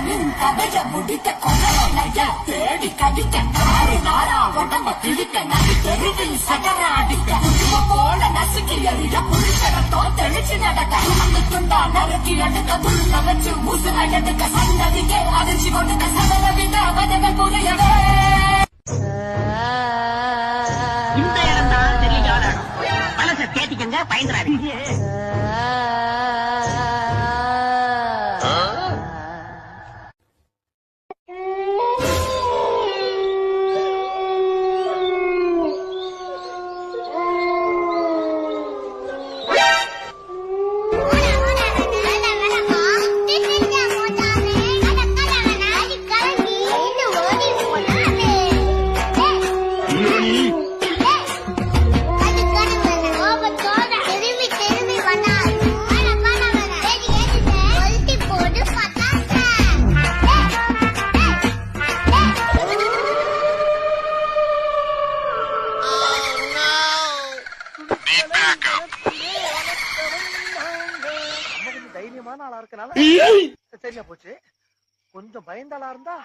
கதைய முடிக்க கொலைய தேடி கடிக்க நாறு நாரா உடம்ப பிடிக்க நடி தெருவில் சகர அடிக்க போல நசுக்கி எறிய புருஷரத்தோ தெளிச்சு நடக்க அந்த துண்டா நறுக்கி எடுக்க துள்ள வச்சு முசுல எடுக்க சந்ததிக்கே அதிர்ச்சி கொடுக்க சகல வித அவதங்கள் புரியவே. இந்த இடம் தான் தெரியாத மனசை தேத்திக்கங்க, பயந்துறாதீங்க. தைரியமான ஆளா இருக்கனால சரியா போச்சு. கொஞ்சம் பயந்தாளா இருந்தா